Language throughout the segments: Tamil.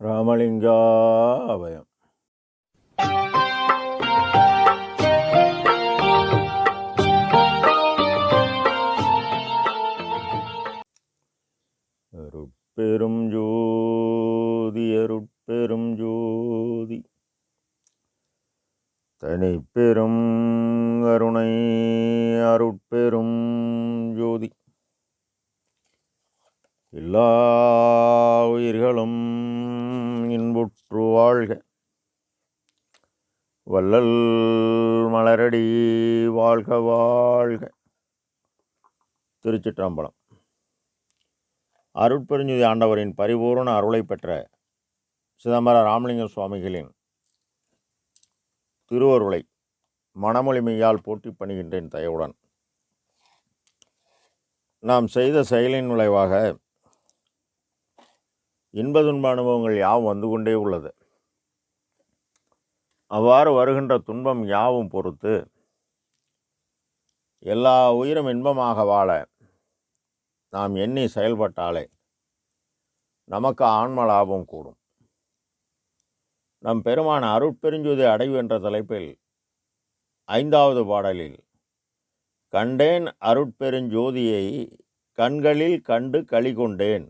ராமலிங்காபயம். அருட்பெரும் ஜோதி அருட்பெரும் ஜோதி தனிப்பெரும் கருணை அருட்பெரும் ஜோதி எல்லா உயிர்களும் இன்புற்று வாழ்க. வள்ளல் மலரடி வாழ்க வாழ்க. திருச்சிற்றம்பலம். அருட்பெருஞ்சுதி ஆண்டவரின் பரிபூர்ண அருளை பெற்ற சிதம்பர ராமலிங்க சுவாமிகளின் திருவருளை மனமொழிமையால் போற்றி பணிகின்றேன் தயவுடன். நாம் செய்த செயலின் விளைவாக இன்ப துன்ப அனுபவங்கள் யாவும் வந்து கொண்டே உள்ளது. அவ்வாறு வருகின்ற துன்பம் யாவும் பொறுத்து எல்லா உயிரும் இன்பமாக வாழ நாம் எண்ணி செயல்பட்டாலே நமக்கு ஆன்ம லாபம் கூடும். நம் பெருமான அருட்பெருஞ்சுதி அடைவு என்ற தலைப்பில் 5வது பாடலில் கண்டேன் அருட்பெருஞ்சோதியை கண்களில் கண்டு களி கொண்டேன்,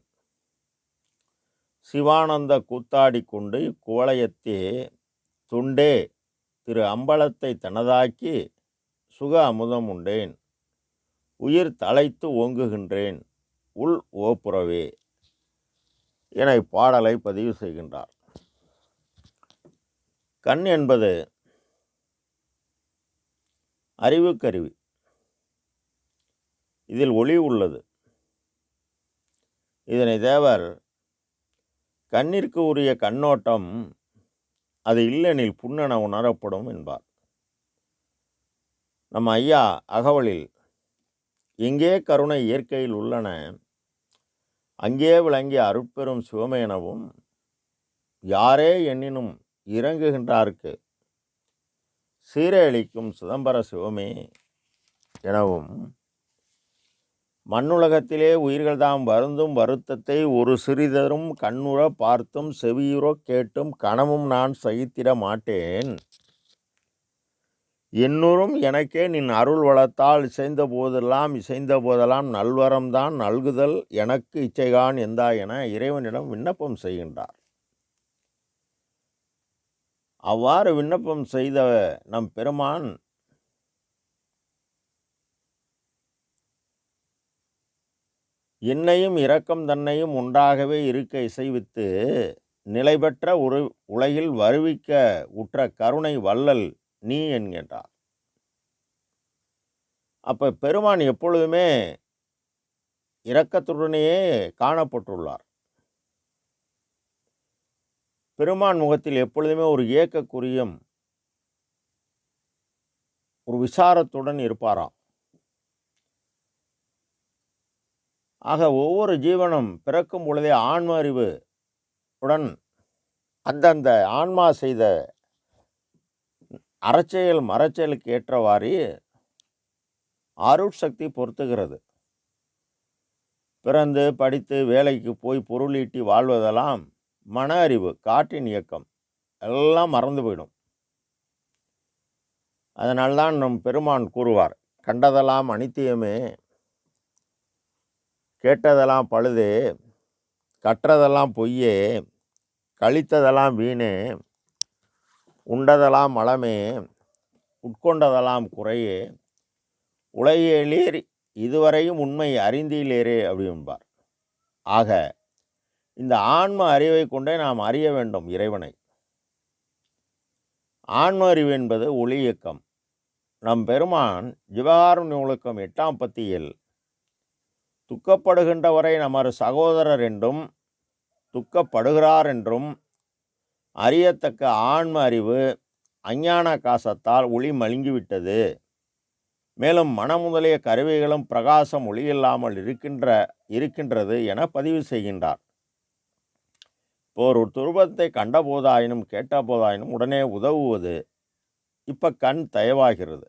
சிவானந்த கூத்தாடி கொண்டு குவளையத்தே துண்டே திரு அம்பலத்தை தனதாக்கி சுக அமுதம் உண்டேன், உயிர் தலைத்து ஓங்குகின்றேன் உள் ஓப்புறவே என பாடலை பதிவு செய்கின்றார். கண் என்பது அறிவுக்கருவி. இதில் ஒளி உள்ளது. இதனை தேவர் கண்ணிற்கு உரிய கண்ணோட்டம் அது இல்லெனில் புண்ணென உணரப்படும் என்பார். நம் ஐயா அகவலில் எங்கே கருணை இயற்கையில் உள்ளன அங்கே விளங்கிய அருட்பெரும் சிவமே எனவும், யாரே எண்ணினும் இறங்குகின்றார்க்கு சீரை அளிக்கும் சிதம்பர சிவமே எனவும், மண்ணுலகத்திலே உயிர்கள்தாம் வருந்தும் வருத்தத்தை ஒரு சிறிதரும் கண்ணுற பார்த்தும் செவியுற கேட்டும் கனமும் நான் சகித்திட மாட்டேன், என்னுறும் எனக்கே நின் அருள் வளத்தால் இசைந்த போதெல்லாம் நல்வரம்தான் நல்குதல் எனக்கு இச்சைகான் எந்தா என இறைவனிடம் விண்ணப்பம் செய்கின்றார். அவ்வாறு விண்ணப்பம் செய்த நம் பெருமான் என்னையும் இரக்கம் தன்னையும் உண்டாகவே இருக்க இசைவித்து நிலை பெற்ற ஒரு உலகில் வருவிக்க உற்ற கருணை வள்ளல் நீ என்கின்றார். அப்ப பெருமான் எப்பொழுதுமே இரக்கத்துடனேயே காணப்பட்டுள்ளார். பெருமான் முகத்தில் எப்பொழுதுமே ஒரு ஏக்கக்குறியும் ஒரு விசாரத்துடன் இருப்பாராம். ஆக ஒவ்வொரு ஜீவனும் பிறக்கும் பொழுதே ஆன்ம அறிவு உடன் அந்தந்த ஆன்மா செய்த அறச்செயல் மரச்செயலுக்கு ஏற்றவாறு அருட்சக்தி பொருத்துகிறது. பிறந்து படித்து வேலைக்கு போய் பொருளீட்டி வாழ்வதெல்லாம் மன அறிவு, காற்றின் இயக்கம் எல்லாம் மறந்து போயிடும். அதனால்தான் நம் பெருமான் கூறுவார், கண்டதெல்லாம் அனித்தியமே, கேட்டதெல்லாம் பழுதே, கற்றதெல்லாம் பொய்யே, கழித்ததெல்லாம் வீணே, உண்டதெல்லாம் மலமே, உட்கொண்டதெல்லாம் குறையே, உலகியலீர் இதுவரையும் உண்மை அறிந்தீலேரே அப்படின்பார். ஆக இந்த ஆன்ம அறிவை கொண்டே நாம் அறிய வேண்டும் இறைவனை. ஆன்ம அறிவு என்பது ஒளி இயக்கம். நம் பெருமான் ஜீவகாருண்ய ஒழுக்கம் 8ஆம் பத்தியில் துக்கப்படுகின்றவரை நமது சகோதரர் என்றும் துக்கப்படுகிறார் என்றும் அறியத்தக்க ஆன்ம அறிவு அஞ்ஞான காசத்தால் ஒளி மழுங்கிவிட்டது, மேலும் மனம் முதலிய கருவிகளும் பிரகாசம் ஒளியில்லாமல் இருக்கின்றது என பதிவு செய்கின்றார். ஒரு துருவத்தை கண்ட போதாயினும் கேட்ட போதாயினும் உடனே உதவுவது இப்போ கண் தயவாகிறது.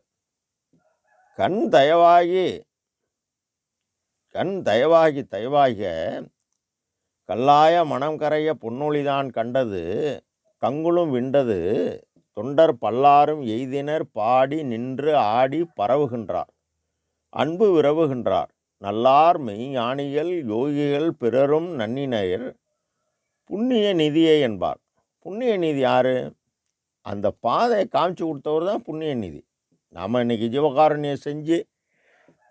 கண் தயவாகி கல்லாய மனம் கரைய பொன்னொழிதான் கண்டது கங்குலும் விண்டது தொண்டர் பல்லாரும் எய்தினர் பாடி நின்று ஆடி பரவுகின்றார் அன்பு விரவுகின்றார் நல்லார் மெய்ஞானிகள் யோகிகள் பிறரும் நன்னினையர் புண்ணிய நிதியை என்பார். புண்ணிய நிதி யாரு? அந்த பாதையை காமிச்சு கொடுத்தவர் தான் புண்ணிய நிதி. நாம் இன்னைக்கு ஜீவகாருண்யம் செஞ்சு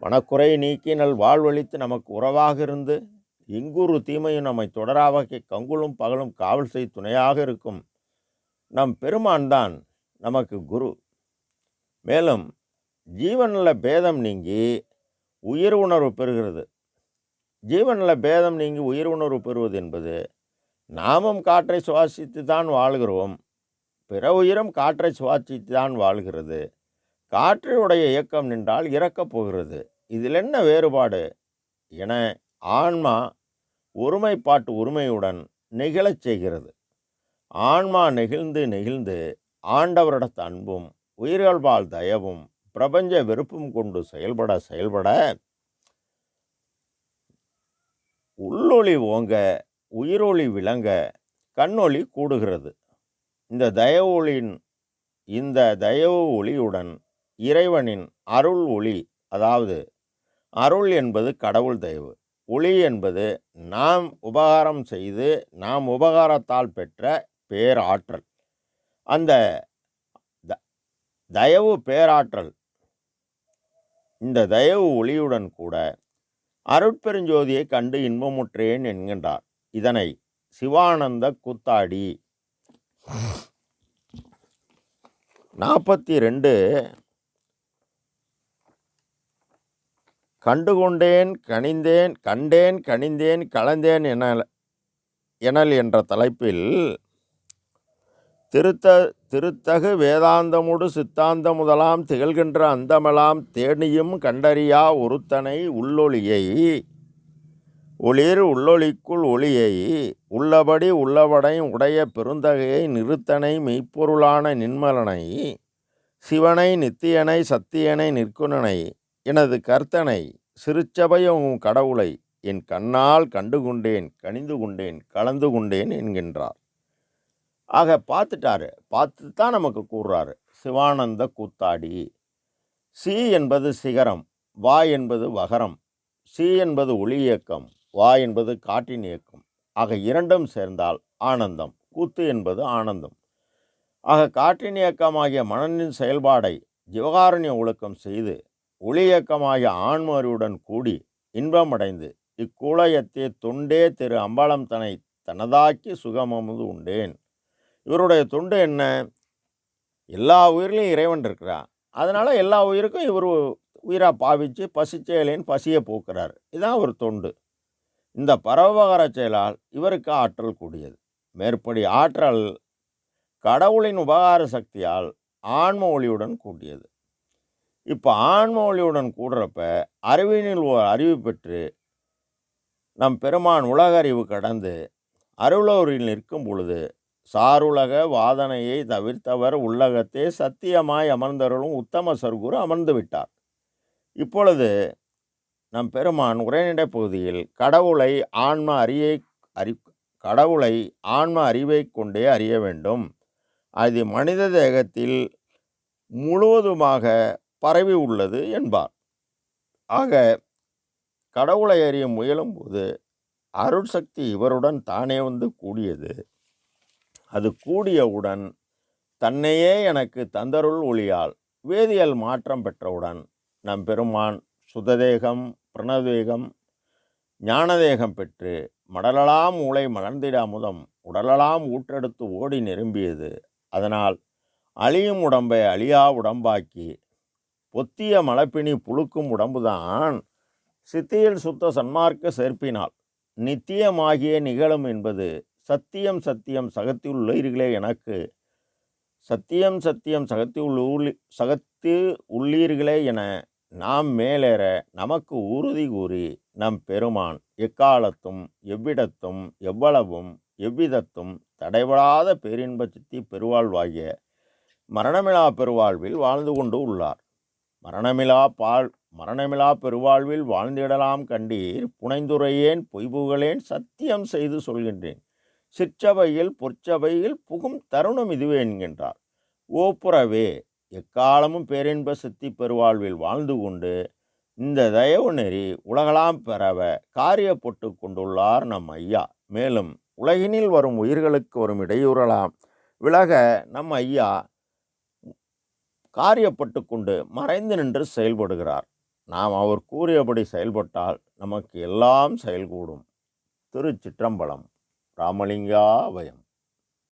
மனக்குறை நீக்கி நல் வாழ்வழித்து நமக்கு உறவாக இருந்து எங்குரு தீமையும் நம்மை தொடராவகை கங்குலும் பகலும் காவல் செய் துணையாக இருக்கும் நம் பெருமான் தான் நமக்கு குரு. மேலும் ஜீவனில் பேதம் நீங்கி உயிர் உணர்வு பெறுகிறது. ஜீவனில் பேதம் நீங்கி உயிர் உணர்வு பெறுவது என்பது நாமும் காற்றை சுவாசித்து தான் வாழ்கிறோம், பிற உயிரும் காற்றை சுவாசித்து தான் வாழ்கிறது. காற்றுடைய இயக்கம் நின்றால் இறக்கப் போகிறது. இதில் என்ன வேறுபாடு என ஆன்மா ஒருமைப்பாட்டு உரிமையுடன் நெகிழச் செய்கிறது. ஆன்மா நெகிழ்ந்து நெகிழ்ந்து ஆண்டவரிடத்து அன்பும் உயிர்கள்பால் தயவும் பிரபஞ்ச வெறுப்பும் கொண்டு செயல்பட செயல்பட உள்ளொளி ஓங்க உயிரொளி விளங்க கண்ணொளி கூடுகிறது. இந்த தயவு ஒளியுடன் இறைவனின் அருள் ஒளி, அதாவது அருள் என்பது கடவுள் தயவு, ஒளி என்பது நாம் உபகாரம் செய்து நாம் உபகாரத்தால் பெற்ற பேராற்றல். அந்த தயவு பேராற்றல் இந்த தயவு ஒளியுடன் கூட அருட்பெருஞ்சோதியை கண்டு இன்பமுற்றேன் என்கின்றார். இதனை சிவானந்த கூத்தாடி 42 கண்டுகொண்டேன் கனிந்தேன் கண்டேன் கனிந்தேன் கலந்தேன் எனல் என்ற தலைப்பில் திருத்தகு வேதாந்தமுடு சித்தாந்த முதலாம் திகழ்கின்ற அந்தமெலாம் தேனியும் கண்டறியா ஒருத்தனை உள்ளொளியை ஒளிர் உள்ளொளிக்குள் ஒளியை உள்ளபடி உள்ளவடை உடைய பெருந்தகையை நிறுத்தனை மெய்ப்பொருளான நின்மலனை சிவனை நித்தியனை சத்தியனை நிற்குணனை எனது கர்த்தனை சிறுச்சபையும் கடவுளை என் கண்ணால் கண்டுகொண்டேன் கனிந்து கொண்டேன் கலந்து கொண்டேன் என்கின்றார். ஆக பார்த்து தான் நமக்கு கூறுறாரு சிவானந்த கூத்தாடி. சி என்பது சிகரம், வா என்பது வகரம். சி என்பது ஒளி இயக்கம், வா என்பது காற்றின் இயக்கம். ஆக இரண்டும் சேர்ந்தால் ஆனந்தம். கூத்து என்பது ஆனந்தம். ஆக காற்றின் இயக்கமாகிய மனநின் செயல்பாடை ஜீவகாருண்ய ஒழுக்கம் செய்து ஒளி இயக்கமாகிய ஆன்ம அறிவுடன் கூடி இன்பமடைந்து இக்குளையத்தே தொண்டே திரு அம்பலம் தன்னை தனதாக்கி சுகமமுது உண்டேன். இவருடைய தொண்டு என்ன? எல்லா உயிரிலையும் இறைவன் இருக்கிறார். அதனால் எல்லா உயிருக்கும் இவர் உயிராக பாவித்து பசிச்செயலின் பசியை போக்குறார். இதுதான் ஒரு தொண்டு. இந்த பரோபகார செயலால் இவருக்கு ஆற்றல் கூடியது. மேற்படி ஆற்றல் கடவுளின் உபகார சக்தியால் ஆன்ம ஒளியுடன் கூடியது. இப்போ ஆன்ம ஒளியுடன் கூடுறப்ப அறிவினில் அறிவு பெற்று நம் பெருமான் உலக அறிவு கடந்து அருளோரில் நிற்கும் பொழுது சாருலக வாதனையை தவிர்த்தவர் உள்ளகத்தே சத்தியமாய் அமர்ந்தருளும் உத்தம சர்க்குரு அமர்ந்து விட்டார். இப்பொழுது நம் பெருமான் உரைநடை பகுதியில் கடவுளை ஆன்ம அறிவை கொண்டே அறிய வேண்டும். அது மனித தேகத்தில் முழுவதுமாக பரவி உள்ளது என்பார். ஆக கடவுளை அறிய முயலும் போது அருட்சக்தி இவருடன் தானே வந்து கூடியது. அது கூடியவுடன் தன்னையே எனக்கு தந்தருள் ஒளியால் வேதியியல் மாற்றம் பெற்றவுடன் நம் பெருமான் சுததேகம் பிரணதேகம் ஞானதேகம் பெற்று மடலலாம் மூளை மலர்ந்திட அமுதம் உடலலாம் ஊற்றெடுத்து ஓடி நிரம்பியது. அதனால் அழியும் உடம்பை அழியா உடம்பாக்கி பொத்திய மலப்பினி புழுக்கும் உடம்புதான் சித்தியில் சுத்த சன்மார்க்க சேர்ப்பினால் நித்தியமாகிய நிகழும் என்பது சத்தியம் சத்தியம் சகத்தில் உள்ளீர்களே எனக்கு சத்தியம் சத்தியம் சகத்து உள்ளீர்களே என நாம் மேலேற நமக்கு உறுதி கூறி நம் பெருமான் எக்காலத்தும் எவ்விடத்தும் எவ்வளவும் எவ்விதத்தும் தடைபடாத பேரின்ப சித்தி பெருவாழ்வாகிய மரணமிலா பெருவாழ்வில் வாழ்ந்து கொண்டு உள்ளார். மரணமிலா பெருவாழ்வில் வாழ்ந்திடலாம் கண்டீர். புனைந்துரையேன் பொய்புகளேன் சத்தியம் செய்து சொல்கின்றேன். சிற்சபையில் பொற்சபையில் புகும் தருணம் இதுவே என்கின்றார். ஓப்புறவே எக்காலமும் பேரின்ப சித்தி பெருவாழ்வில் வாழ்ந்து கொண்டு இந்த தயவு நெறி உலகலாம் பெறவ காரியப்பட்டு கொண்டுள்ளார் நம் ஐயா. மேலும் உலகினில் வரும் உயிர்களுக்கு வரும் இடையூறலாம் விலக நம் ஐயா காரியப்பட்டு கொண்டு மறைந்து நின்று செயல்படுகிறார். நாம் அவர் கூறியபடி செயல்பட்டால் நமக்கு எல்லாம் செயல்கூடும். திருச்சிற்றம்பலம். ராமலிங்கா அபயம்.